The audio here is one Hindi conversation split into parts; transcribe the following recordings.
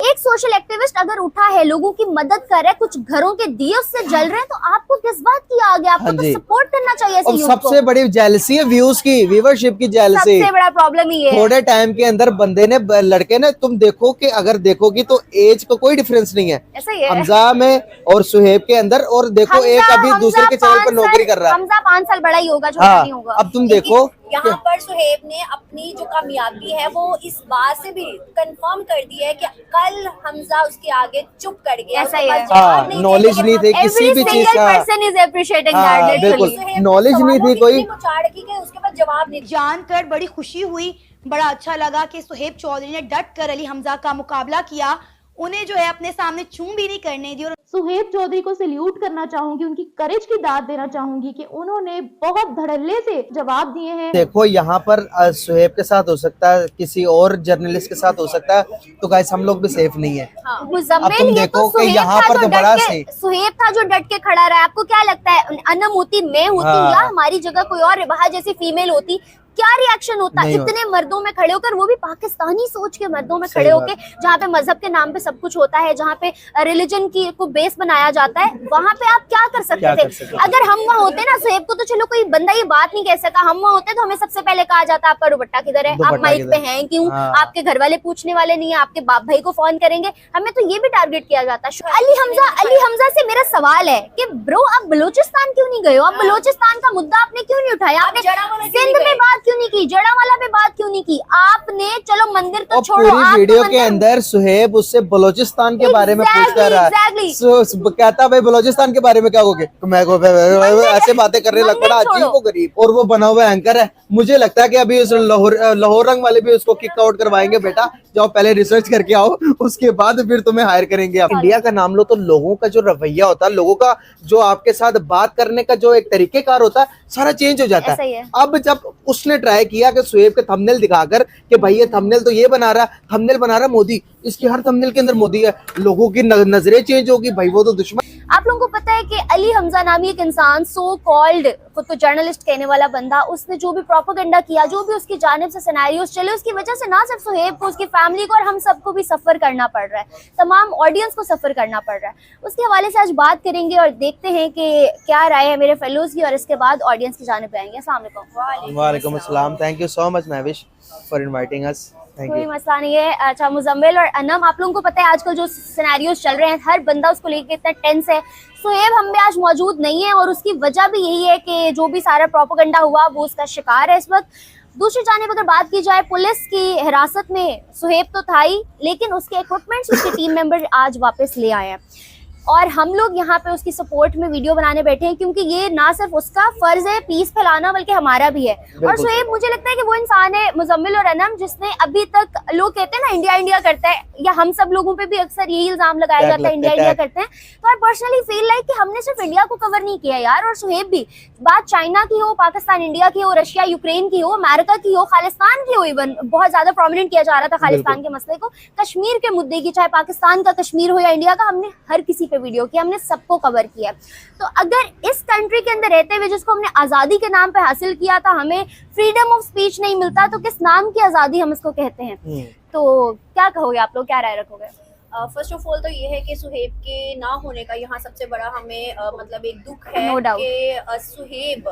एक सोशल एक्टिविस्ट अगर उठा है, लोगों की मदद कर रहा है, कुछ घरों के दिए उससे जल रहे हैं, तो आपको किस बात की आगे, आपको तो सपोर्ट करना चाहिए ऐसे यूथ को। सबसे बड़ी जेलसी है व्यूज की, व्यूअरशिप की जेलसी। सबसे बड़ा प्रॉब्लम ही है। थोड़े टाइम के अंदर बंदे ने, लड़के ने, तुम देखो कि अगर देखोगी तो एज को कोई डिफरेंस नहीं है, ऐसा ही है। हमजा में और सुहेब के अंदर, और देखो एक अभी दूसरे के चैनल पर नौकरी कर रहा है। हमजा 5 साल बड़ा ही होगा, छोटा नहीं होगा। अब तुम देखो यहाँ पर सुहेब ने अपनी जो कामयाबी है वो इस बात से भी कंफर्म कर दी है कि कल हमजा उसके आगे चुप कर गया। ऐसा ही है। नॉलेज नहीं थी किसी भी चीज का। बिल्कुल नॉलेज नहीं थी कोई। उसके बाद जवाब नहीं। जानकर बड़ी खुशी हुई, बड़ा अच्छा लगा कि सुहेब चौधरी ने डट कर अली हमजा का मुकाबला किया, उन्हें जो है अपने सामने चूम भी नहीं करने दी। और सुहेब चौधरी को सैल्यूट करना चाहूंगी, उनकी करेज की दाद देना चाहूंगी कि उन्होंने बहुत धड़ल्ले से जवाब दिए हैं। देखो यहाँ पर सुहेब के साथ हो सकता है, किसी और जर्नलिस्ट के साथ हो सकता है, तो गाइस हम लोग भी सेफ नहीं है। अब तुम देखो कि यहाँ पर तो बड़ा सही सुहेब था जो डट के खड़ा रहा। आपको क्या लगता है, अनम होती, मैं होती, या हमारी जगह कोई और रिबाहा जैसी फीमेल होती, क्या रिएक्शन होता? इतने मर्दों में खड़े होकर, वो भी पाकिस्तानी सोच के मर्दों में खड़े होकर, जहाँ पे मजहब के नाम पे सब कुछ होता है, जहाँ पे रिलीजन की को बेस बनाया जाता है, वहाँ पे आप क्या कर सकते थे? अगर हम वहाँ होते ना, सुहेब को तो चलो कोई बंदा ये बात नहीं कह सका, हम वहाँ होते तो हमें सबसे पहले कहा जाता आपका दुपट्टा किधर है, आप माइक पे हैं क्यों, आपके घर वाले पूछने वाले नहीं है, आपके बाप भाई को फोन करेंगे, हमें तो ये भी टारगेट किया जाता। अली हमजा से मेरा सवाल है कि ब्रो आप बलोचिस्तान क्यों नहीं गए हो? आप बलोचिस्तान का मुद्दा आपने क्यों नहीं उठाया? आपने सिंध में बात क्यों नहीं की? जड़ावाला पे बात क्यों नहीं की? आपने चलो मंदिर तो छोड़ो, पूरी वीडियो के अंदर सुहेब उससे बलोचिस्तान के बारे में पूछता रहा है। कहता भाई बलोचिस्तान के बारे में क्या कहोगे? मैं ऐसे बातें करने लग पड़ा, अजीब को गरीब। और वो बना हुआ एंकर है, मुझे लगता है कि अभी उस लाहौर रंग वाले भी उसको किक आउट करवाएंगे। बेटा जाओ पहले रिसर्च करके आओ, उसके बाद फिर तुम्हें हायर करेंगे। इंडिया का नाम लो तो लोगों का जो रवैया होता है, लोगों का जो आपके साथ बात करने का जो एक तरीकेकार होता है, सारा चेंज हो जाता है। अब जब उसने ट्राई किया कि सुहेब के थंबनेल दिखाकर कि भाई ये थंबनेल तो ये बना रहा, थंबनेल बना रहा मोदी, इसकी हर थंबनेल के अंदर मोदी है, लोगों की नजरें चेंज होगी, भाई वो तो दुश्मन। आप लोगों को पता है कि अली हमजा नामी एक इंसान, सो कॉल्ड खुद को जर्नलिस्ट कहने वाला बंदा, उसने जो भी प्रोपेगेंडा किया, जो भी उसकी जानिब से सिनेरियोस चले, उसकी वजह से ना सिर्फ सुहेब को, उसकी फैमिली को और हम सबको भी सफर करना पड़ रहा है, तमाम ऑडियंस को सफर करना पड़ रहा है। उसके हवाले से आज बात करेंगे और देखते हैं कि क्या राय है मेरे फेलोज की, और इसके बाद ऑडियंस की जानिब पे आएंगे। अस्सलाम वालेकुम। वालेकुम अस्सलाम। Thank you so much Mahvish for inviting us. कोई मसला नहीं है। अच्छा मुजम्मिल और अनम, आप लोगों को पता है आजकल जो सिनेरियोस चल रहे हैं, हर बंदा उसको लेके इतना टेंस है। सुहेब हम में आज मौजूद नहीं है और उसकी वजह भी यही है कि जो भी सारा प्रोपेगेंडा हुआ वो उसका शिकार है इस वक्त। दूसरी जानिब अगर बात की जाए, पुलिस की हिरासत में सुहेब तो था ही, लेकिन उसके इक्विपमेंट्स उसके टीम मेंबर आज वापस ले आए हैं और हम लोग यहाँ पे उसकी सपोर्ट में वीडियो बनाने बैठे हैं, क्योंकि ये ना सिर्फ उसका फर्ज है पीस फैलाना, बल्कि हमारा भी है। और सुहेब मुझे लगता है कि वो इंसान है, मुजम्मिल और अनम, जिसने अभी तक, लोग कहते हैं ना इंडिया इंडिया करता है, या हम सब लोगों पे भी अक्सर यही इल्जाम लगाया जाता है इंडिया इंडिया करते हैं, तो आई पर्सनली फील लाइक कि हमने सिर्फ इंडिया को कवर नहीं किया यार। और सुहेब भी, बात चाइना की हो, पाकिस्तान इंडिया की हो, रशिया यूक्रेन की हो, अमेरिका की हो, खालिस्तान की हो, इवन बहुत ज्यादा प्रोमिनेंट किया जा रहा था खालिस्तान के मसले को, कश्मीर के मुद्दे की, चाहे पाकिस्तान का कश्मीर हो या इंडिया का, हमने हर किसी पे वीडियो किया, हमने सबको कवर किया। तो अगर इस कंट्री के अंदर रहते हुए, जिसको हमने आजादी के नाम पे हासिल किया था, हमें फ्रीडम ऑफ स्पीच नहीं मिलता, तो किस नाम की आजादी हम इसको कहते हैं? तो क्या कहोगे आप लोग, क्या राय रखोगे? फर्स्ट ऑफ ऑल तो ये है कि सुहेब के ना होने का यहाँ सबसे बड़ा हमें मतलब एक दुख है कि सुहेब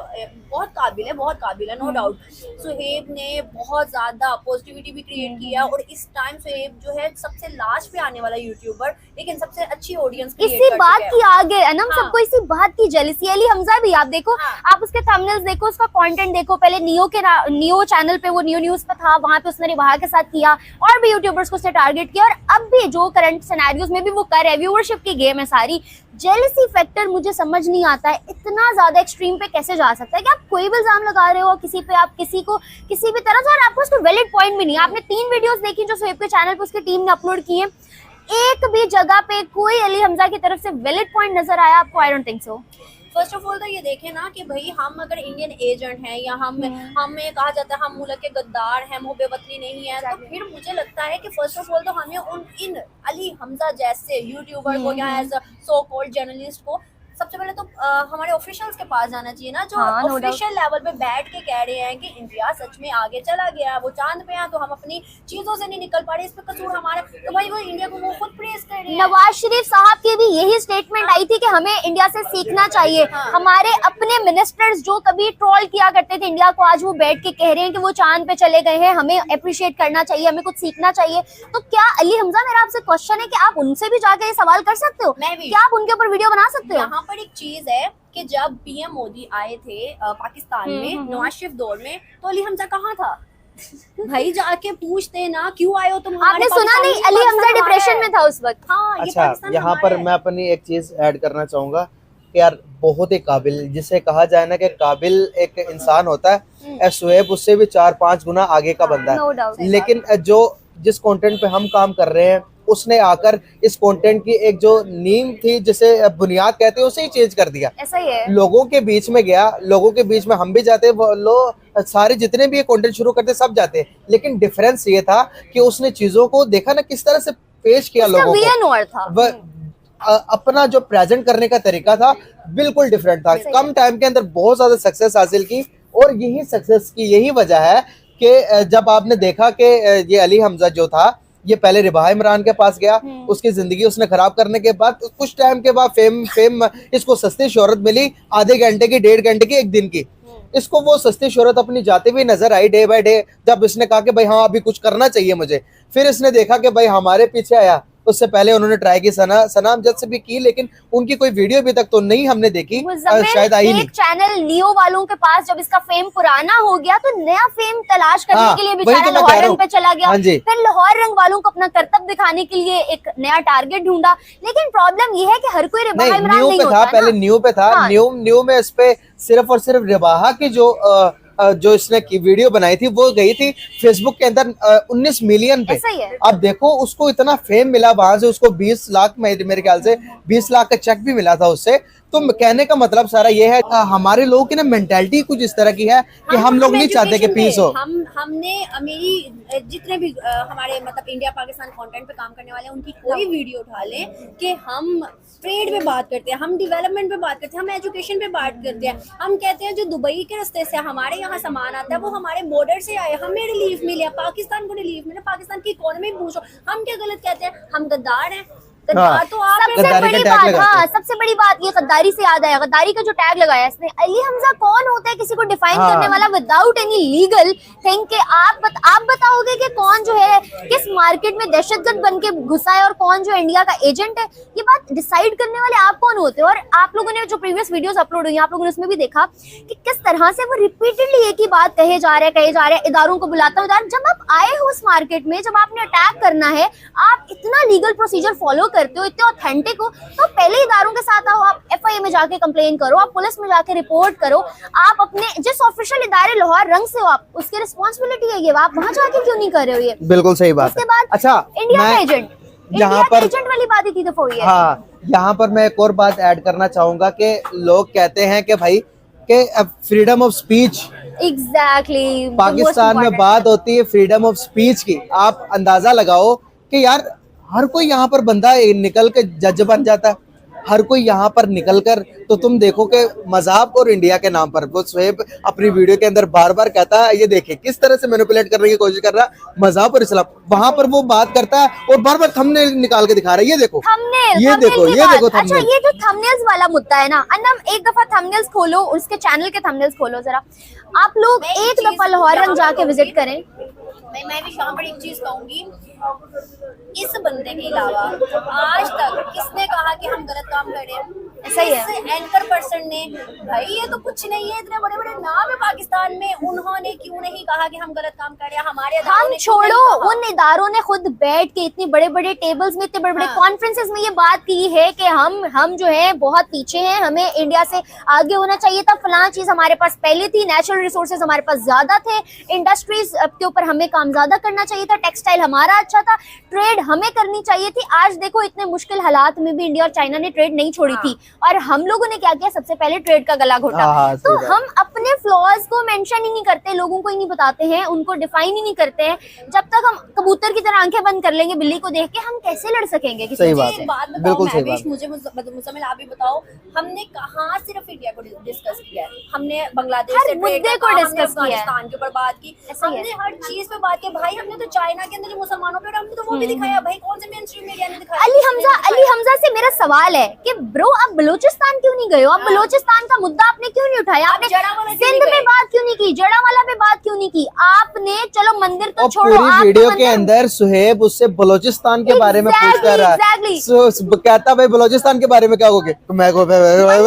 बहुत काबिल है, नो डाउट। सुहेब ने बहुत ज़्यादा पॉजिटिविटी भी क्रिएट किया और इस टाइम सुहेब जो है सबसे लास्ट पे आने वाला यूट्यूबर, लेकिन सबसे अच्छी ऑडियंस इसी बात की आगे अनम सबको इसी बात की जेलसी। अली हमजा भी आप देखो, आप उसके थंबनेल्स देखो, उसका कंटेंट देखो। पहले नियो चैनल पे, वो नियो न्यूज पे था, वहां पे उसने रिबाहा के साथ किया और भी यूट्यूबर्स को उसने टारगेट किया, और अब भी जो करंट सिनेरियोस में भी वो कर रहे हैं। व्यूअरशिप की गेम है सारी। जेलसी फैक्टर मुझे समझ नहीं आता है, इतना ज्यादा एक्सट्रीम पे कैसे जा सकता है कि आप कोई भी इल्जाम लगा रहे हो किसी पे, आप किसी को किसी भी तरह से, और आपको उसको वैलिड पॉइंट भी नहीं है। आपने 3 वीडियोस देखी जो सुहेब के चैनल पे उसकी टीम ने अपलोड की है, एक भी जगह पे कोई अली हमजा की तरफ से वैलिड पॉइंट नजर आया आपको? I don't think so. First of all तो ये देखें ना कि भाई हम अगर इंडियन एजेंट हैं या हमें कहा जाता है हम मुल्क के गद्दार हैं, मुहब्बे वतनी नहीं है, तो फिर मुझे लगता है कि फर्स्ट ऑफ ऑल तो हमें इन अली हमजा जैसे यूट्यूबर को या as a so called journalist को सबसे पहले तो हमारे ऑफिशियल्स के पास जाना चाहिए ना, जो हाँ, no doubt. ऑफिशियल लेवल पे बैठ के कह रहे हैं कि इंडिया सच में आगे चला गया, वो चांद पे है, तो हम अपनी चीजों से नहीं निकल पा रहे, इस पे कसूर हमारा। तो भाई वो इंडिया को वो खुद प्रेस कर रहे हैं। नवाज शरीफ साहब की भी यही स्टेटमेंट आई थी कि हमें इंडिया से सीखना चाहिए। हमारे अपने मिनिस्टर्स जो कभी ट्रोल किया करते थे इंडिया को, आज वो बैठ के कह रहे हैं कि वो चांद पे चले गए हैं, हमें अप्रिशिएट करना चाहिए, हमें कुछ सीखना चाहिए। तो क्या अली हमजा, मेरा आपसे क्वेश्चन है कि आप उनसे भी जाके ये सवाल कर सकते हो? मैं भी। क्या आप उनके ऊपर वीडियो बना सकते हो? यहाँ पर एक चीज है कि जब पीएम मोदी आए थे पाकिस्तान में नवाज शरीफ दौर में, तो अली हमजा कहाँ था? भाई जाके पूछते ना, क्यों आए हो तुम? आपने सुना नहीं, अली हमजा डिप्रेशन में था उस वक्त। हाँ, अच्छा, यहाँ पर मैं अपनी एक चीज ऐड करना चाहूंगा कि यार बहुत ही काबिल, जिसे कहा जाए ना कि काबिल एक इंसान होता है, सुहेब उससे भी 4-5 गुना आगे का बंदा No है। doubt. लेकिन जिस कंटेंट पे हम काम कर रहे हैं, उसने आकर इस कंटेंट की एक जो नींव थी, जिसे बुनियाद कहते हैं, उसे ही चेंज कर दिया। ऐसा ही है। लोगों के बीच में गया, लोगों के बीच में हम भी जाते, वो लोग सारे जितने भी ये कंटेंट शुरू करते सब जाते, लेकिन डिफरेंस ये था कि उसने चीजों को देखा ना किस तरह से पेश किया लोगों को। VN और था। अपना जो प्रेजेंट करने का तरीका था बिल्कुल डिफरेंट था। कम टाइम के अंदर बहुत ज्यादा सक्सेस हासिल की, और यही सक्सेस की यही वजह है कि जब आपने देखा कि ये अली हमजा जो था, ये पहले रिबाह इमरान के पास गया, उसकी जिंदगी उसने खराब करने के बाद कुछ टाइम के बाद फेम इसको सस्ती शोहरत मिली, आधे घंटे की, 1.5 घंटे की, 1 दिन की। इसको वो सस्ती शोहरत अपनी जाती हुई नजर आई डे बाय डे। जब इसने कहा कि भाई हाँ अभी कुछ करना चाहिए मुझे, फिर इसने देखा कि भाई हमारे पीछे आया। उससे पहले उन्होंने ट्राई की सना अमजद से भी की, लेकिन उनकी कोई वीडियो अभी तक तो नहीं हमने देखी, शायद आई नहीं। एक चैनल लियो वालों के पास जब इसका फेम पुराना हो गया तो नया फेम तलाश करने के लिए बेचारा लाहौर रंग पे चला गया। फिर लाहौर रंग वालों को अपना कर्तव्य दिखाने के लिए एक नया टारगेट ढूंढा। लेकिन प्रॉब्लम ये है कि हर कोई रिबाह इमरान नहीं होता था। पहले न्यू पे था। न्यू में इस पे सिर्फ और सिर्फ रिबाहा की जो इसने की वीडियो बनाई थी वो गई थी फेसबुक के अंदर 19 मिलियन पे। अब देखो उसको इतना फेम मिला, वहां से उसको 20 लाख मेरे ख्याल से 20 लाख का चेक भी मिला था उससे। तो कहने का मतलब सारा ये है, हमारे लोगों की ना मेंटालिटी कुछ इस तरह की है कि हम लोग नहीं चाहते कि पीस हो। हमने मेरी जितने भी हमारे मतलब इंडिया पाकिस्तान कंटेंट पे काम करने वाले हैं, उनकी कोई वीडियो उठा लें कि हम ट्रेड पे बात करते हैं, हम डेवलपमेंट पे बात करते हैं, हम एजुकेशन पे बात करते हैं, हम कहते हैं जो दुबई के रास्ते से हमारे यहाँ सामान आता है वो हमारे बॉर्डर से आए, हमें रिलीफ मिले, पाकिस्तान को रिलीफ मिले, पाकिस्तान की इकोनॉमी पूछो, हम क्या गलत कहते हैं? हम गद्दार हैं। तो आप सबसे बड़ी बात, सबसे बड़ी बात ये गद्दारी से याद आया, गद्दारी का जो टैग लगाया इसने। अली हमजा कौन होता है किसी को डिफाइन करने वाला विदाउट एनी लीगल थिंग के? आप बताओगे कि कौन जो है किस मार्केट में दहशतगर्द बन के घुसा है और कौन जो इंडिया का एजेंट है? ये बात डिसाइड करने वाले आप कौन होते हो? और आप लोगों ने जो प्रीवियस वीडियोस अपलोड हुई, आप लोगों ने उसमें भी देखा कि किस तरह से वो रिपीटेडली एक ही बात कहे जा रहे हैं, इदारों को बुलाता हूँ। जब आप आए हो उस मार्केट में, जब आपने अटैक करना है, आप इतना लीगल प्रोसीजर फॉलो करते हो, इतने ऑथेंटिक हो, तो पहले इदारों के साथ आओ, आप एफआईए में जाके कंप्लेन करो, आप पुलिस में जाके रिपोर्ट करो, आप अपने जिस ऑफिशियल इदारे लाहौर रंग से हो, आप उसकी रिस्पांसिबिलिटी है ये, आप वहां जाके क्यों नहीं कर रहे हो? ये बिल्कुल सही बात। उसके बाद अच्छा, इंडिया का एजेंट, यहाँ पर एजेंट वाली बात ही थी दफा हुई है। हाँ, यहाँ पर मैं एक और बात ऐड करना चाहूंगा कि लोग कहते हैं कि भाई के freedom of speech, exactly Pakistan में बात होती है फ्रीडम ऑफ स्पीच की। आप अंदाजा लगाओ कि यार हर कोई यहाँ पर बंदा निकल के जज बन जाता है, हर कोई यहाँ पर निकलकर, तो तुम देखो कि मजहब और इंडिया के नाम पर वो सुहेब अपनी वीडियो के अंदर बार बार कहता है, ये देखे किस तरह से मैनिपुलेट करने की कोशिश कर रहा है मजहब और इस्लाम। वहां पर वो बात करता है और बार बार थंबनेल निकाल के दिखा रहा है, ये देखो ये देखो अच्छा, ये जो थंबनेल्स वाला मुद्दा है ना, अनम एक दफा थंबनेल्स खोलो, उसके चैनल के थंबनेल्स खोलो जरा, आप लोग एक दफा लाहौर रंग जाके विजिट करें। मैं भी यहाँ पर एक चीज कहूंगी, इस बंदे के अलावा आज तक किसने कहा कि हम गलत काम कर रहे हैं? ऐसा ही है। एंकर पर्सन ने, भाई ये तो कुछ नहीं है, इतने बड़े बड़े नाम है पाकिस्तान में, उन्होंने क्यों नहीं कहा कि हम गलत काम कर रहे हैं? हमारे हम छोड़ो, उन इदारों ने खुद बैठ के इतने बड़े बड़े टेबल्स में, इतने बड़े बड़े कॉन्फ्रेंसेस में ये बात की है कि हम जो है बहुत पीछे हैं, हमें इंडिया से आगे होना चाहिए था, फलां चीज हमारे पास पहले थी, नेचुरल रिसोर्सेज हमारे पास ज्यादा थे, इंडस्ट्रीज के ऊपर हमें काम ज्यादा करना चाहिए था, टेक्सटाइल हमारा अच्छा था, ट्रेड हमें करनी चाहिए थी। आज देखो इतने मुश्किल हालात में भी इंडिया और चाइना ने ट्रेड नहीं छोड़ी थी, और हम लोगों ने क्या किया, सबसे पहले ट्रेड का गला घोटा। हाँ, तो सही बात। हम अपने फ्लॉज को मेंशन ही नहीं करते, लोगों को ही नहीं बताते हैं, उनको डिफाइन ही नहीं करते हैं। जब तक हम कबूतर की तरह आंखें बंद कर लेंगे बिल्ली को देख के, हम कैसे लड़ सकेंगे किसी सही से? बात एक है, बात बताओ बिल्कुल सही महविश, बात। मुझे मुजम्मिल आप भी बताओ, हमने कहाँ सिर्फ इंडिया को डिस्कस किया है? हमने बांग्लादेश हर से मुद्दे ट्रेड को का, हमने डिस्कस किया है। अफगानिस्तान के ऊपर बात की, ऐसा ही है। हमने हर चीज पे बात की भाई। हमने तो चाइना के अंदर जो मुसलमानों पे, हमने तो वो भी दिखाया भाई। कौन से मेन स्ट्रीम मीडिया ने दिखाया? अली हमजा से मेरा सवाल है कि ब्रो आप बलूचिस्तान क्यों नहीं गए हो? आप बलूचिस्तान का मुद्दा आपने क्यों नहीं उठाया? आपने जड़ावाला क्यों सिंध नहीं में गए? बात क्यों नहीं की? जड़ावाला पे बात क्यों नहीं की? आपने चलो मंदिर तो और छोड़ो, पूरी आप तो वीडियो के मंदिर- अंदर सुहेब उससे बलूचिस्तान के बारे में पूछ कर रहा है। Exactly. कहता भाई बलूचिस्तान के बारे में क्या कहोगे? मैं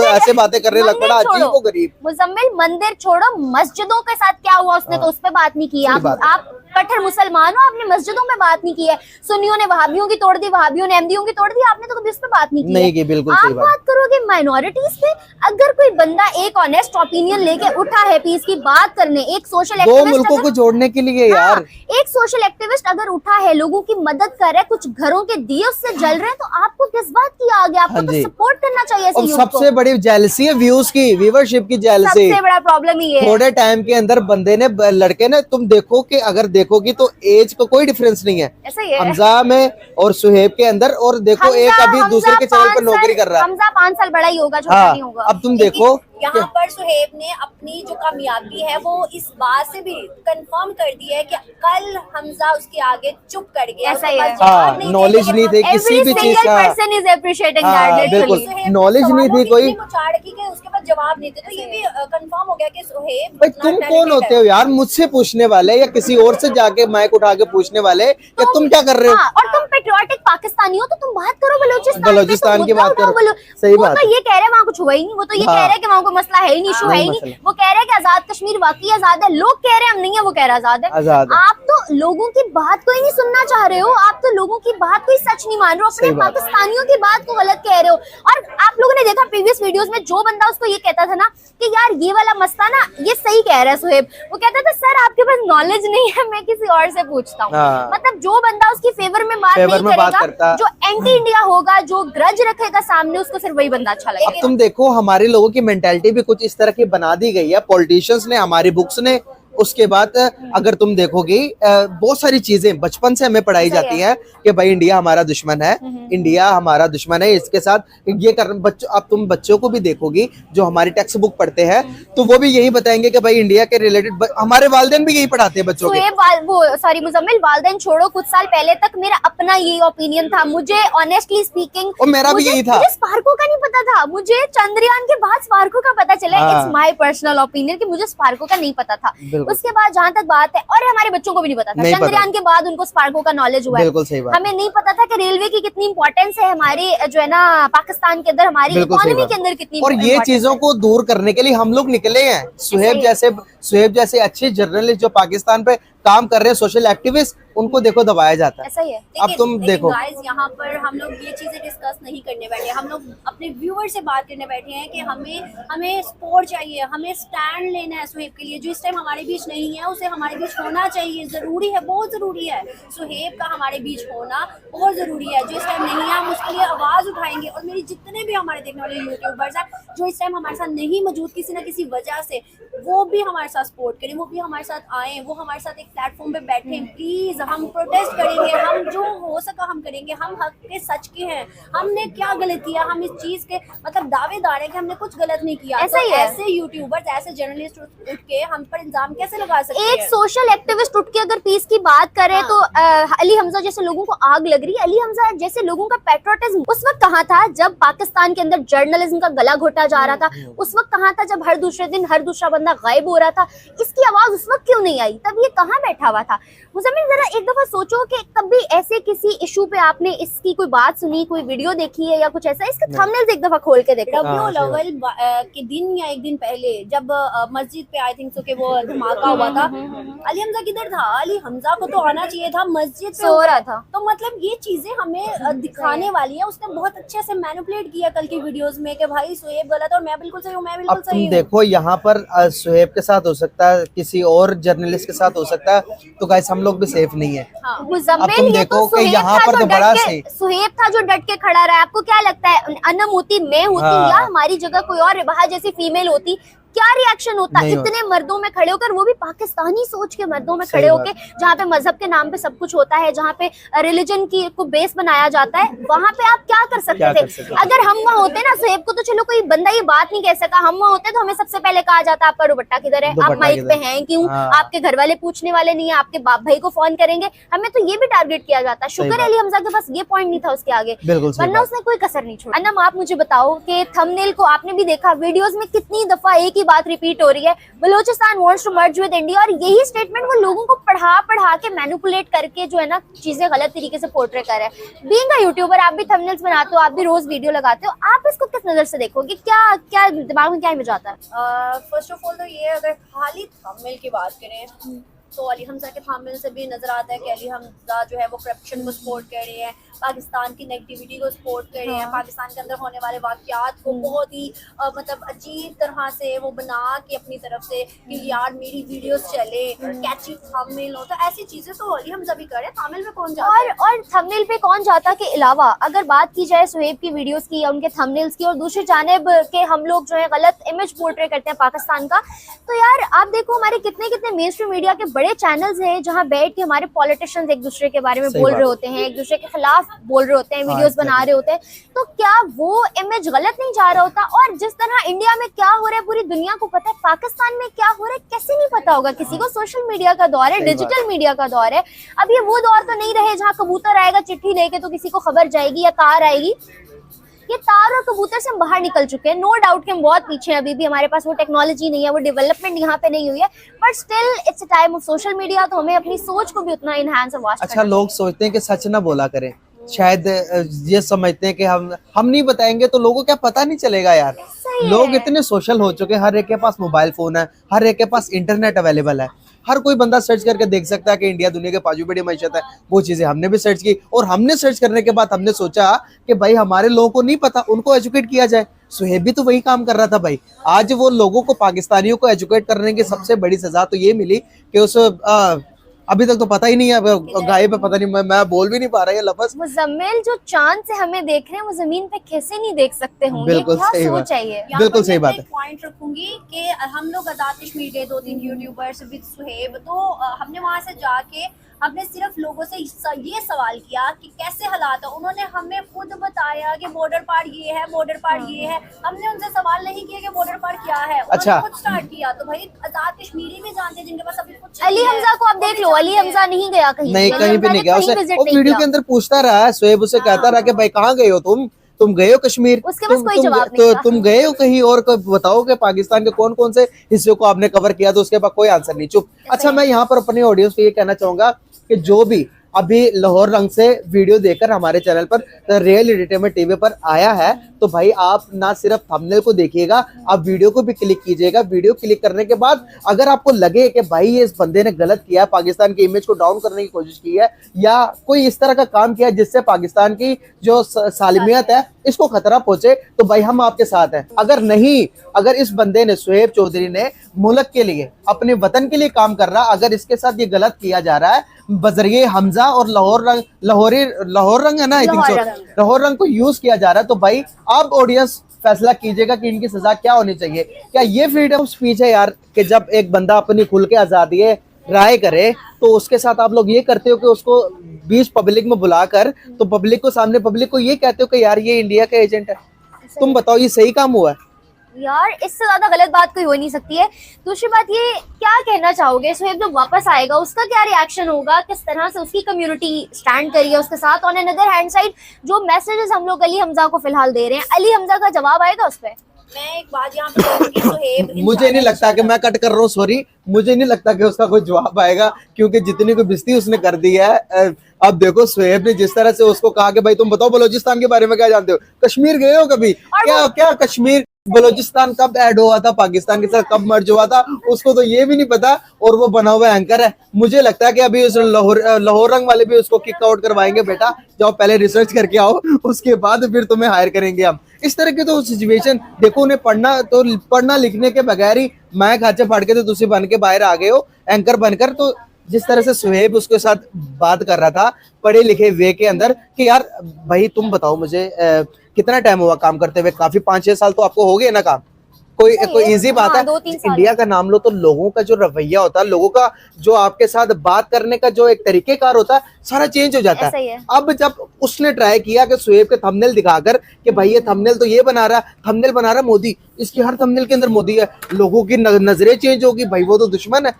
ऐसे बातें कर रहे मंदिर लगता अजीब छोड़ो। को गरीब। मुजम्मिल मंदिर छोड़ो, मस्जिदों के साथ क्या हुआ उसने तो उस पे बात नहीं की। सही बात है। आप कट्टर मुसलमान हो, आपने मस्जिदों में बात नहीं की है। सुन्नियों ने वहाबियों की तोड़ दी, वहाबियों ने अहमदियों की तोड़ दी, आपने तो कभी उस पे बात नहीं की नहीं है। की, बिल्कुल आप सही बात। बात करोगे माइनॉरिटीज पे? अगर कोई बंदा एक ऑनेस्ट ओपिनियन लेके उठा है पीस की बात करने, एक सोशल दो एक्टिविस्ट मुल्कों को जोड़ने के लिए यार। हाँ, एक सोशल एक्टिविस्ट अगर उठा है, लोगों की मदद कर रहा है, कुछ घरों के दिए उससे जल रहे हैं, तो आपको किस बात की आगे? आपको हाँ तो जी। सपोर्ट करना चाहिए ऐसे और यूथ को। सबसे बड़ी जेलसी है व्यूज की, व्यूवरशिप की जेलसी। सबसे बड़ा प्रॉब्लम ही है। थोड़े टाइम के अंदर बंदे ने, लड़के ने, तुम देखो कि अगर देखोगी तो एज का कोई डिफरेंस नहीं है ऐसा ही है। हमजा में और सुहेब के अंदर। और देखो एक अभी दूसरे के चैनल पर नौकरी कर रहा है। हमजा 5 साल बड़ा ही होगा, छोटा हाँ, नहीं होगा। अब तुम देखो यहाँ पर सुहेब ने अपनी जो कामयाबी है वो इस बात से भी कंफर्म कर दी है कि कल हमजा उसके आगे चुप कर गया। ऐसा उसके ही पास है। जवाब हाँ, नहीं knowledge थे, नहीं थे किसी भी चीज का। पर्सन इज अप्रिशिएटिंग हाँ, दैट बिल्कुल। लिटरली। knowledge नहीं थी कोई। चाड़की के उसके पास जवाब नहीं थे, तो ये भी कंफर्म हो गया कि सुहेब भाई इतना तुम कौन talented होते है। हो यार मुझसे पूछने वाले, या किसी और से जाके माइक उठा के पूछने वाले कि तुम क्या कर रहे हो? हाँ, और तुम पेट्रियोटिक पाकिस्तानी हो तो तुम बात करो बलूचिस्तान की बात करो। सही वो बात तो है। ये कह रहे हैं वहाँ कुछ हुआ ही नहीं, वो तो ये हाँ। कह रहे हैं कि वहाँ कोई मसला है ही नहीं, इशू है ही नहीं नहीं। मसला। वो कह रहे हैं कि आजाद कश्मीर वाकई आजाद है, लोग कह रहे हैं हम नहीं है, वो कह रहा है आजाद है। आजाद है। आप तो लोगों की बात को ही नहीं सुनना चाह रहे हो, आप तो लोगों की बात को ही सच नहीं मान रहे हो, अपने सही बात है। पाकिस्तानियों की बात को गलत कह रहे हो। और आप लोगों ने देखा प्रीवियस वीडियोस में, जो बंदा उसको ये कहता था ना कि यार ये वाला मसला ना ये सही कह रहा है सुहेब, वो कहता था सर आपके पास नॉलेज नहीं है, मैं किसी और से पूछता हूँ। हाँ। मतलब जो बंदा उसकी फेवर में बात फेवर नहीं में बात करेगा, करता। जो एंटी इंडिया होगा, जो ग्रज रखेगा सामने, उसको सिर्फ वही बंदा अच्छा अब लगेगा। तुम देखो हमारे लोगों की मेंटालिटी भी कुछ इस तरह की बना दी गई है, पॉलिटिशियंस ने, हमारी बुक्स ने। उसके बाद अगर तुम देखोगी बहुत सारी चीजें बचपन से हमें पढ़ाई सही जाती हैं कि भाई इंडिया हमारा दुश्मन है, इंडिया हमारा दुश्मन है, इसके साथ ये कर बच्चों। अब तुम बच्चों को भी देखोगी जो हमारी टेक्स्ट बुक पढ़ते हैं तो वो भी यही बताएंगे कि भाई इंडिया के रिलेटेड, हमारे वालिदैन भी यही पढ़ाते हैं बच्चों के। वो सॉरी मुजम्मिल, वालिदैन छोड़ो, कुछ साल पहले तक मेरा अपना यही ओपिनियन था। मुझे ऑनेस्टली स्पीकिंग, और मेरा भी यही था। मुझे स्पार्को का नहीं पता था, मुझे चंद्रयान के बाद स्पार्को का पता चला। हाँ। इट्स माय पर्सनल ओपिनियन कि मुझे स्पार्को का नहीं पता था। बिल्कुल। उसके बाद जहां तक बात है, और हमारे बच्चों को भी नहीं पता था, नहीं पता। चंद्रयान के बाद उनको स्पार्को का नॉलेज हुआ है। बिल्कुल सही बात। हमें नहीं पता था कि रेलवे की कितनी इंपॉर्टेंस है हमारे जो है ना पाकिस्तान के अंदर, हमारी बिल्कुल सही इकोनॉमी बात। के अंदर कितनी और ये importance चीजों है। को दूर करने के लिए हम लोग निकले हैं। सुहेब जैसे अच्छे जर्नलिस्ट जो पाकिस्तान पे काम कर रहे हैं, सोशल एक्टिविस्ट, उनको देखो दबाया जाता है। ऐसा ही है। अब तुम देखो गाइस, यहाँ पर हम लोग ये चीजें डिस्कस नहीं करने बैठे, हम लोग अपने व्यूअर से बात करने बैठे हैं कि हमें सपोर्ट चाहिए, हमें स्टैंड लेना है सुहेब के लिए। जो इस टाइम हमारे बीच नहीं है उसे हमारे बीच होना चाहिए, जरूरी है, बहुत जरूरी है। सुहेब का हमारे बीच होना बहुत जरूरी है। जो इस टाइम नहीं है हम उसके लिए आवाज उठाएंगे। और मेरी जितने भी हमारे देखने वाले यूट्यूबर्स हैं जो इस टाइम हमारे साथ नहीं मौजूद किसी ना किसी वजह से, वो भी हमारे साथ सपोर्ट करें, वो भी हमारे साथ आए, वो हमारे साथ एक प्लेटफॉर्म पे बैठे। प्लीज हम प्रोटेस्ट करेंगे, हम जो हो सका हम करेंगे। हम हक के सच के हैं, हमने क्या गलत किया, हम इस चीज के मतलब दावेदार हैं कि हमने कुछ गलत नहीं किया। ऐसा ही है। ऐसे यूट्यूबर्स, ऐसे जर्नलिस्ट उठ के हम पर इल्जाम कैसे लगा सकते एक हैं? सोशल एक्टिविस्ट उठ के अगर पीस की बात करे तो अली हमजा जैसे लोगों को आग लग रही है। अली हमजा जैसे लोगों का पेट्रोटिज्म उस वक्त कहाँ था जब पाकिस्तान के अंदर जर्नलिज्म का गला घोटा जा रहा था? उस वक्त कहाँ था जब हर दूसरे दिन हर दूसरा बंदा गायब हो रहा था? इसकी आवाज उस वक्त क्यों नहीं आई? तब ये कहाँ बैठा हुआ था? मुजम्मिल जरा एक दफा सोचो कि कभी ऐसे किसी इशू पे आपने इसकी कोई बात सुनी, कोई वीडियो देखी है या कुछ ऐसा? इसके थंबनेल्स एक दफा खोल के देखो। डब्ल्यू लेवल के दिन या एक दिन पहले जब मस्जिद पे आई थिंक सो के वो धमाका हुआ था, अली हमजा किधर था? अली हमजा को तो आना चाहिए था, मस्जिद पे सो रहा था। तो मतलब ये चीजें हमें दिखाने वाली है। उसने बहुत अच्छे से मैनिपुलेट किया कल की वीडियोस में कि भाई सुहेब गलत और मैं बिल्कुल सही हूँ, मैं अब बिल्कुल सही तुम हूँ। देखो यहाँ पर सुहेब के साथ हो सकता है, किसी और जर्नलिस्ट के साथ हो सकता है, तो गाइस हम लोग भी सेफ नहीं है। अब मुजम्मिल, तुम ये देखो तो कि सुहेब यहाँ था पर जो तो डट बड़ा के- सही सुहेब था जो डट के खड़ा रहा है। आपको क्या लगता है अनम होती, मैं होती हाँ। या हमारी जगह कोई और रिबहा जैसी फीमेल होती, क्या रिएक्शन होता? नहीं इतने मर्दों में खड़े होकर, वो भी पाकिस्तानी सोच के मर्दों में सही खड़े बात। होके, जहाँ पे मजहब के नाम पे सब कुछ होता है, जहाँ पे रिलीजन की को बेस बनाया जाता है, वहाँ पे आप क्या कर सकते क्या थे? कर सकते थे? अगर हम वहाँ होते ना, सुहेब को तो चलो कोई बंदा ये बात नहीं कह सका, हम वहाँ होते तो हमें सबसे पहले कहा जाता आपका दुपट्टा किधर है, आप दुपट्टा माइक पे किधर? हैं क्यों, हाँ। आपके घर वाले पूछने वाले नहीं है, आपके बाप भाई को फोन करेंगे, हमें तो ये भी टारगेट किया जाता। शुक्र बात। है अली हमजा के पास ये पॉइंट नहीं था उसके आगे, बिल्कुल सही वरना बात। उसने कोई कसर नहीं छोड़ी। अनम, आप मुझे बताओ कि थंबनेल को आपने भी देखा, वीडियोस में कितनी दफा एक ही बात रिपीट हो रही है, Balochistan wants to merge with India, और यही स्टेटमेंट वो लोगों को पढ़ा के मैनिपुलेट करके जो है ना चीजें गलत तरीके से पोर्ट्रे कर रहा है। बीइंग अ यूट्यूबर, आप भी थंबनेल्स बनाते हो, आप भी रोज वीडियो लगाते हो, आप इसको किस नजर से देखोगे? क्या क्या दिमाग में क्या इमेज आता है? फर्स्ट ऑफ ऑल तो ये, अगर खाली थंबनेल की बात करें तो अली हमजा के थंबनेल से भी नजर आता है कि अली हमजा जो है वो करप्शन को सपोर्ट कर रहे हैं, पाकिस्तान की नेगेटिविटी को सपोर्ट कर रहे हैं, पाकिस्तान के अंदर होने वाले वाकयात को बहुत ही मतलब अजीब तरह से वो बना के अपनी तरफ से कि यार मेरी वीडियोस चले, कैची थंबनेल हो, तो ऐसी चीजें तो अली हमजा भी कर रहे हैं। थंबनेल पे कौन जाता है? और थंबनेल पे कौन जाता के अलावा अगर बात की जाए सुहेब की वीडियोस की या उनके थंबनेल्स की, और दूसरी जानिब के हम लोग जो है गलत इमेज पोर्ट्रे करते हैं पाकिस्तान का, तो यार आप देखो हमारे कितने कितने मेन स्ट्रीम मीडिया के बड़े चैनल्स हैं जहां बैठ के हमारे पॉलिटिशियंस एक दूसरे के बारे में सही बोल बात। रहे होते हैं, एक दूसरे के खिलाफ बोल रहे होते हैं, वीडियोस बना रहे होते हैं, तो क्या वो इमेज गलत नहीं जा रहा होता? और जिस तरह इंडिया में क्या हो रहा है पूरी दुनिया को पता है, पाकिस्तान में क्या हो रहा है कैसे नहीं पता होगा किसी को? सोशल मीडिया का दौर है, सही डिजिटल मीडिया का दौर है। अब ये वो दौर तो नहीं रहे जहाँ कबूतर आएगा चिट्ठी लेके तो किसी को खबर जाएगी या तार आएगी। ये तार और कबूतर से हम बाहर निकल चुके हैं। नो डाउट कि हम बहुत पीछे हैं, अभी भी हमारे पास वो टेक्नोलॉजी नहीं है, वो डेवलपमेंट यहाँ पे नहीं हुई है, but still it's a time of social media, तो हमें अपनी सोच को भी उतना इनहांस और वास्ट अच्छा, लोग सोचते हैं कि सच ना बोला करें, शायद ये समझते हैं कि हम नहीं बताएंगे तो लोगों को क्या पता नहीं चलेगा यार। लोग इतने सोशल हो चुके हैं, हर एक के पास मोबाइल फोन है, हर एक के पास इंटरनेट अवेलेबल है, हर कोई बंदा सर्च करके देख सकता है कि इंडिया दुनिया के पांचवी बड़ी मैशत है। वो चीजें हमने भी सर्च की, और हमने सर्च करने के बाद हमने सोचा कि भाई हमारे लोगों को नहीं पता, उनको एजुकेट किया जाए। सुहेब भी तो वही काम कर रहा था भाई। आज वो लोगों को, पाकिस्तानियों को एजुकेट करने की सबसे बड़ी सजा तो ये मिली कि उस अभी तक तो पता ही नहीं है, गायब है, पता नहीं, मैं बोल भी नहीं पा रहा ये लफ्ज। मुजम्मिल जो चांद से हमें देख रहे हैं वो जमीन पे कैसे नहीं देख सकते होंगे? बिल्कुल क्या सही सोच बात। है ये? यहाँ बिल्कुल पर सही मैं बात एक है। पॉइंट रखूंगी कि हम लोग आजाद कश्मीर गए 2-3 यूट्यूबर्स विद सुहेब, तो हमने वहां से जाके हमने सिर्फ लोगों से ये सवाल किया कि कैसे हालात है। उन्होंने हमें खुद बताया कि बॉर्डर पार ये है, बॉर्डर पार ये है। हमने उनसे सवाल नहीं किया कि बॉर्डर पार क्या है, अच्छा। उन्होंने खुद स्टार्ट किया। तो भाई आजाद कश्मीरी भी जानते हैं जिनके पास अभी कुछ अली हमजा को आप देख लो, अली हमजा नहीं गया कहीं, नहीं, अली कहीं हमजा भी नहीं ने गया। कहीं उसे visit वो नहीं वीडियो किया। के अंदर पूछता रहा है, शुएब उसे कहता रहा कि भाई कहाँ गए हो तुम गए हो कश्मीर, उसके पास कोई जवाब नहीं था। तुम गए हो कहीं और को बताओ कि पाकिस्तान के कौन कौन से हिस्सों को आपने कवर किया, तो उसके पास कोई आंसर नहीं, चुप। अच्छा, मैं यहाँ पर अपनी ऑडियंस को ये कहना चाहूंगा कि जो भी अभी लाहौर रंग से वीडियो देखकर हमारे चैनल पर रियल एंटरटेनमेंट टीवी पर आया है, तो भाई आप ना सिर्फ थंबनेल को देखिएगा, आप वीडियो को भी क्लिक कीजिएगा। वीडियो क्लिक करने के बाद अगर आपको लगे कि भाई ये इस बंदे ने गलत किया, पाकिस्तान की इमेज को डाउन करने की कोशिश की है, या कोई इस तरह का काम किया जिससे पाकिस्तान की जो सालिमियत है इसको खतरा पहुंचे, तो भाई हम आपके साथ हैं। अगर इस बंदे ने, सुहेब चौधरी ने मुल्क के लिए, अपने वतन के लिए काम कर रहा, अगर इसके साथ ये गलत किया जा रहा है बजरिए हमजा और लाहौर रंग है ना, आई थिंक सो, लाहौर रंग को यूज किया जा रहा है, तो भाई आप ऑडियंस फैसला कीजिएगा कि इनकी सजा क्या होनी चाहिए। क्या ये फ्रीडम ऑफ स्पीच है यार, कि जब एक बंदा अपनी खुल के आजादी राय करे, तो उसके साथ आप लोग ये करते हो कि उसको बीच पब्लिक में बुलाकर, तो पब्लिक को सामने, पब्लिक को ये कहते हो कि यार ये इंडिया का एजेंट है। तुम बताओ ये सही काम हुआ है? यार इससे ज्यादा गलत बात कोई हो नहीं सकती है। दूसरी बात, ये क्या कहना चाहोगे, सुहेब जब वापस आएगा उसका क्या रिएक्शन होगा, किस तरह से उसकी कम्युनिटी स्टैंड करी है उसके साथ? ऑन अनदर हैंड साइड, जो मैसेजेस हम लोग अली हमजा को फिलहाल दे रहे हैं, अली हमजा का जवाब आएगा उस पर? मैं एक बात यहाँ पे कहूंगी, सुहेब मुझे नहीं लगता कि, मैं कट कर रहा हूँ, सॉरी, मुझे नहीं लगता कि उसका कोई जवाब आएगा, क्योंकि जितनी को बिस्ती उसने कर दी है। अब देखो, सुहेब ने जिस तरह से उसको कहा कि भाई तुम बताओ बलूचिस्तान के बारे में क्या जानते हो, कश्मीर गए हो कभी, क्या कश्मीर बलूचिस्तान कब ऐड हुआ था पाकिस्तान के साथ, कब मर्ज हुआ था, उसको तो ये भी नहीं पता, और वो बना हुआ एंकर है। मुझे लगता है कि अभी उस लाहौर रंग वाले भी उसको किक आउट करवाएंगे, बेटा जाओ पहले रिसर्च करके आओ, उसके बाद फिर तुम्हें हायर करेंगे हम। इस तरह की तो सिचुएशन देखो, उन्हें पढ़ना लिखने के बगैर ही मैं खाचे फाड़ के तो तुसी बन के बाहर आ गए हो एंकर बनकर। तो जिस तरह से सुहेब उसके साथ बात कर रहा था पढ़े लिखे वे के अंदर कि यार भाई तुम बताओ मुझे कितना टाइम हुआ काम करते हुए? काफी 5-6 साल तो आपको हो गए ना काम। कोई इजी बात है। 2-3 साल। इंडिया का नाम लो तो लोगों का जो रवैया होता है, लोगों का जो आपके साथ बात करने का जो एक तरीकेकार होता है, सारा चेंज हो जाता ऐसा ही है। है। अब जब उसने ट्राई किया कि सुहेब के थंबनेल दिखाकर कि भाई ये थंबनेल तो ये बना रहा, थंबनेल बना रहा मोदी, इसकी हर थंबनेल के अंदर मोदी है, लोगों की नजरें चेंज होगी, भाई वो तो दुश्मन है।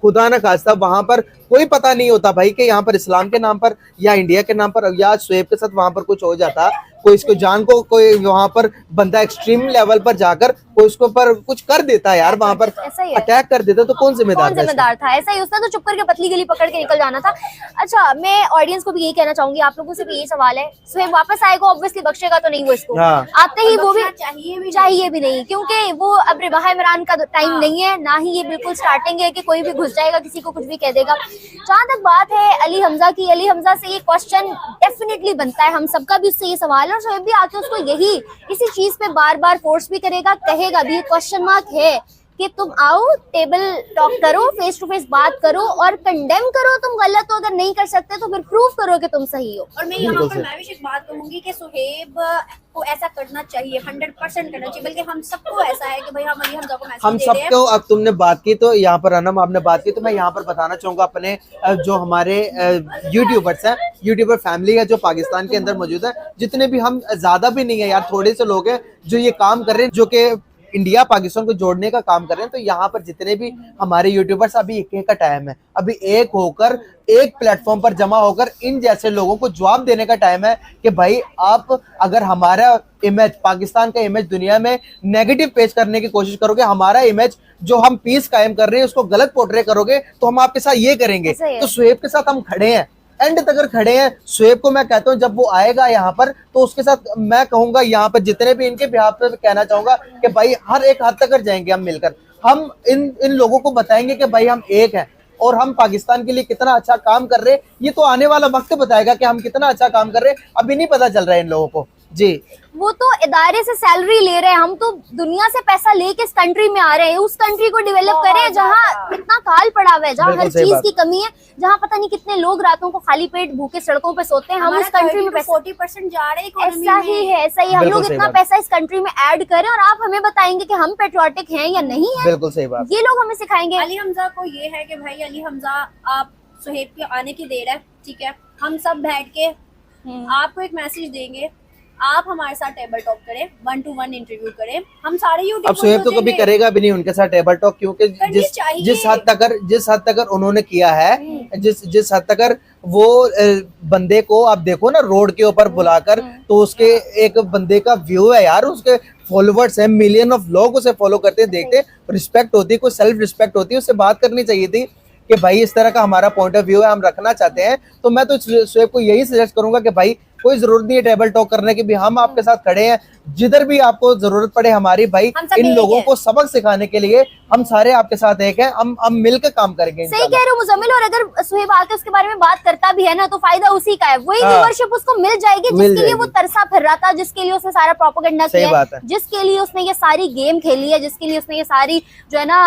खुदा ना खास्ता वहां पर कोई पता नहीं होता भाई कि यहाँ पर इस्लाम के नाम पर या इंडिया के नाम पर या सुहेब के साथ वहां पर कुछ हो जाता, कोई इसको जान को कोई वहां पर बंदा एक्सट्रीम लेवल पर जाकर कोई उसको पर कुछ कर देता है यार, वहां पर ऐसा ही है। अटैक कर देता, तो कौन जिम्मेदार था? ऐसा ही, उसने तो चुप करके पतली गली पकड़ के निकल जाना था। अच्छा, मैं ऑडियंस को भी यही कहना चाहूंगी, आप लोगों से भी यही सवाल है, सुहेब वापस आएगा ऑब्वियसली, बख्शेगा तो नहीं वो इसको। हाँ। आते ही वो भी चाहिए भी नहीं, क्योंकि वो अब रिबाह इमरान का टाइम नहीं है, ना ही ये बिल्कुल स्टार्टिंग है कि कोई भी घुस जाएगा किसी को कुछ भी कह देगा। जहां तक बात है अली हमजा की, अली हमजा से ये क्वेश्चन डेफिनेटली बनता है, हम सबका भी उससे ये सवाल है, और सुहेब भी आके उसको यही इसी चीज पे बार बार फोर्स भी करेगा, कहेगा भी। क्वेश्चन मार्क है कि तुम आओ, टेबल टॉक करो, फेस टू फेस बात करो और कंडेम करो तुम गलत हो, अगर नहीं कर सकते तो फिर प्रूव करो कि तुम सही हो। और मैं यहाँ पर मैं भी एक बात कहूंगी कि सुहेब को ऐसा करना चाहिए, 100% करना चाहिए, बल्कि हम सबको ऐसा है कि भाई हम अली हमजा को मैसेज हम दे रहे हैं। सबको, अब तुमने बात की तो यहाँ पर अनम आपने बात की तो मैं यहाँ पर बताना चाहूंगा अपने जो हमारे यूट्यूबर्स हैं, यूट्यूबर फैमिली है जो पाकिस्तान के अंदर मौजूद है, जितने भी, हम ज्यादा भी नहीं है यार, थोड़े से लोग हैं जो ये काम कर रहे हैं, जो कि इंडिया पाकिस्तान को जोड़ने का काम कर रहे हैं। तो यहाँ पर जितने भी हमारे यूट्यूबर्स, अभी एक का टाइम है, अभी एक होकर एक प्लेटफॉर्म पर जमा होकर इन जैसे लोगों को जवाब देने का टाइम है कि भाई आप अगर हमारा इमेज, पाकिस्तान का इमेज दुनिया में नेगेटिव पेश करने की कोशिश करोगे, हमारा इमेज जो हम पीस कायम कर रहे हैं उसको गलत पोर्ट्रे करोगे, तो हम आपके साथ ये करेंगे। तो सुहेब के साथ हम खड़े हैं, एंड तक खड़े हैं। सुहेब को मैं कहता हूं जब वो आएगा यहाँ पर तो उसके साथ मैं कहूंगा, यहाँ पर जितने भी इनके बिहाफ पे कहना चाहूंगा कि भाई हर एक हद तक जाएंगे हम मिलकर, हम इन लोगों को बताएंगे कि भाई हम एक हैं और हम पाकिस्तान के लिए कितना अच्छा काम कर रहे हैं। ये तो आने वाला वक्त बताएगा कि हम कितना अच्छा काम कर रहे हैं, अभी नहीं पता चल रहा है इन लोगों को जी। वो तो इदारे से सैलरी ले रहे हैं, हम तो दुनिया से पैसा लेके इस कंट्री में आ रहे हैं, उस कंट्री को डेवलप करें जहाँ इतना काल पड़ा हुआ है, जहाँ हर चीज की कमी है, जहाँ पता नहीं कितने लोग रातों को खाली पेट भूखे सड़कों पे सोते हैं। हम उस कंट्री में 40% जा रहे हैं, ऐसा ही है, ऐसा ही। हम लोग इतना पैसा इस कंट्री में ऐड करें और आप हमें बताएंगे कि हम पेट्रियोटिक हैं या नहीं है। बिल्कुल सही बात, ये लोग हमें सिखाएंगे। अली हमजा को ये है कि भाई अली हमजा आप सुहेब के आने की देर है, ठीक है, हम सब बैठ के आपको एक मैसेज देंगे, आप हमारे साथ टेबल टॉक करें, 1-to-1 इंटरव्यू करें, हम सारे यूट्यूब। अब सुहेब तो कभी करेगा भी नहीं उनके साथ टेबल टॉक, क्योंकि जिस हद तक उन्होंने किया है, जिस हद तक वो बंदे को आप देखो ना रोड के ऊपर बुलाकर, तो उसके एक बंदे का व्यू है यार, उसके फॉलोवर्स हैं, मिलियन ऑफ लोग उसे फॉलो करते हैं, देखते, रिस्पेक्ट होती है, कोई सेल्फ रिस्पेक्ट होती है, उससे बात करनी चाहिए थी कि भाई इस तरह का हमारा पॉइंट ऑफ व्यू है, हम रखना चाहते हैं। तो मैं तो सुहेब को यही सजेस्ट करूंगा कि भाई कोई जरूरत नहीं है टेबल टॉक करने की भी, हम आपके साथ खड़े हैं, जिधर भी आपको जरूरत पड़े हमारी, भाई इन लोगों को सबक सिखाने के लिए हम सारे आपके साथ एक हैं, हम मिलकर काम करेंगे। सही कह रहे हो मुजम्मिल, और अगर सुहेब आके उसके बारे में बात करता भी है ना तो फायदा उसी का है, वही व्यूअरशिप उसको मिल जाएगी जिसके लिए वो तरसा फिर रहा था, जिसके लिए उसने सारा प्रोपेगेंडा किया है, जिसके लिए उसने ये सारी गेम खेली है, जिसके लिए उसने ये सारी जो है ना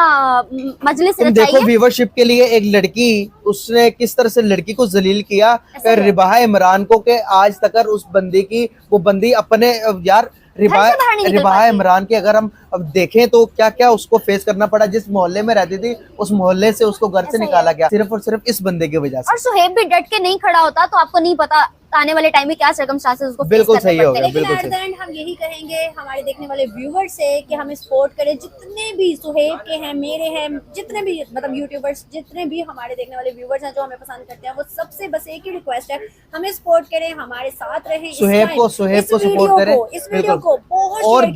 मजलिस रचाई है। देखो व्यूअरशिप के लिए एक लड़की, उसने किस तरह से लड़की को जलील किया, रिबाह इमरान को, के आज तक उस बंदी की, वो बंदी अपने यार रिबाह इमरान की अगर हम अब देखें तो क्या क्या उसको फेस करना पड़ा, जिस मोहल्ले में रहती थी उस मोहल्ले से उसको घर से निकाला गया सिर्फ और सिर्फ इस बंदे की वजह से। और सुहेब भी डट के नहीं खड़ा होता तो आपको नहीं पता आने वाले टाइम में क्या सर्कमस्टांसेस उसको बिल्कुल सही होगा। लेकिन एट द एंड हम यही कहेंगे हमारे देखने वाले व्यूवर्स से कि हमें सपोर्ट करें, जितने भी सुहेब के हैं, मेरे हैं, जितने भी मतलब यूट्यूबर्स, जितने भी हमारे देखने वाले व्यूवर्स हैं जो हमें पसंद करते हैं, वो सबसे बस एक ही रिक्वेस्ट है, हमें सपोर्ट करें, हमारे साथ रहें, सुहेब को सपोर्ट करें, इस वीडियो को बहुत और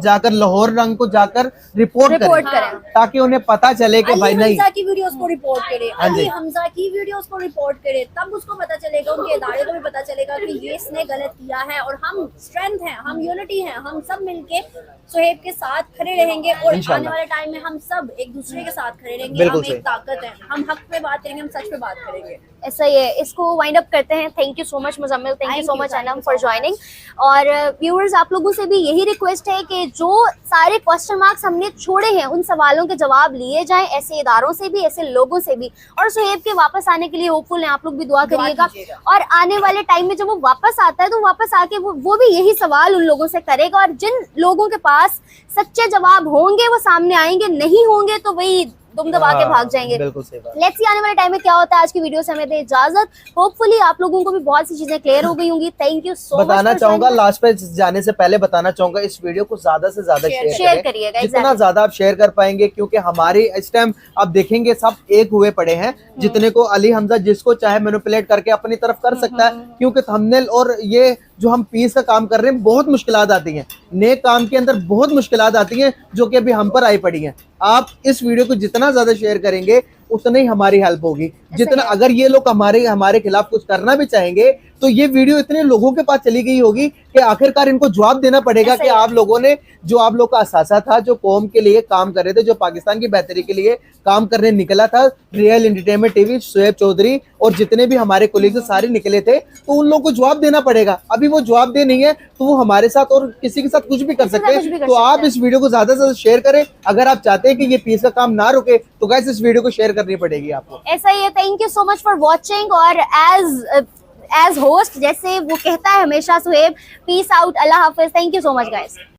जाकर लाहौर रंग को जाकर रिपोर्ट करें, ताकि उन्हें पता चले कि भाई नहीं, हमजा की वीडियोस को रिपोर्ट करें, अली हमजा की वीडियोस को रिपोर्ट करें, तब उसको पता चलेगा, उनके इदारे को भी पता चलेगा कि ये इसने गलत किया है, और हम स्ट्रेंथ हैं, हम यूनिटी हैं, हम सब मिलके सुहेब के साथ खड़े रहेंगे, और आने वाले टाइम में हम सब एक दूसरे के साथ खड़े रहेंगे। बिल्कुल हम एक ताकत है, हम हक पे बात करेंगे, हम सच पे बात करेंगे। ऐसा ही है, इसको वाइंड अप करते हैं। Thank you so much Muzammil, thank you so much Anam for joining. और व्यूअर्स, आप लोगों से भी यही रिक्वेस्ट है कि जो सारे क्वेश्चन मार्क्स हमने छोड़े हैं उन सवालों के जवाब लिए जाएं, ऐसे इदारों से भी, ऐसे लोगों से भी। और सुहेब के वापस आने के लिए होपफुल हैं, आप लोग भी दुआ करिएगा। और आने वाले टाइम में जब वो वापस आता है तो वापस आके वो भी यही सवाल उन लोगों से करेगा, और जिन लोगों के पास सच्चे जवाब होंगे वो सामने आएंगे, नहीं होंगे तो वही दुम दबा के भाग जाएंगे। बिल्कुल सही बात। लेट्स सी आने वाले टाइम में क्या होता है। आज की वीडियो से हमें दे इजाजत। होपफुली आप लोगों को भी बहुत सी चीजें क्लियर हो गई होंगी। Thank you so much. बताना चाहूंगा लास्ट पे जाने से पहले बताना चाहूंगा, इस वीडियो को ज्यादा से ज्यादा शेयर करिएगा, जितना ज्यादा आप शेयर कर पाएंगे, क्योंकि हमारी इस टाइम आप देखेंगे सब एक हुए पड़े हैं। जितने को अली हमजा जिसको चाहे मैनिपुलेट करके अपनी तरफ कर सकता है, क्योंकि थंबनेल और ये जो हम पीस का काम कर रहे हैं बहुत मुश्किलात आती हैं, नेक काम के अंदर बहुत मुश्किलात आती हैं जो कि अभी हम पर आई पड़ी हैं। आप इस वीडियो को जितना ज्यादा शेयर करेंगे उतनी ही हमारी हेल्प होगी। जितना अगर ये लोग हमारे खिलाफ कुछ करना भी चाहेंगे तो ये वीडियो इतने लोगों के पास चली गई होगी कि आखिरकार इनको जवाब देना पड़ेगा कि आप लोगों ने जो आप लोग का असासा था, जो कौम के लिए काम कर रहे थे, जो पाकिस्तान की बेहतरी के लिए काम करने निकला था, real entertainment TV Suhaib Chaudhary और जितने भी हमारे कोलीग सारे निकले थे, तो उन लोगों को जवाब देना पड़ेगा। अभी वो जवाब दे नहीं है तो वो हमारे साथ और किसी के साथ कुछ भी कर सकते हैं। तो आप इस वीडियो को ज्यादा से ज्यादा शेयर करें। अगर आप चाहते हैं कि ये पीस का काम ना रुके तो गाइस इस वीडियो को शेयर करनी पड़ेगी आपको। ऐसा ही है। Thank you so much for watching. और एज होस्ट जैसे वो कहता है हमेशा Suhaib, peace out, Allah Hafiz. Thank you so much guys.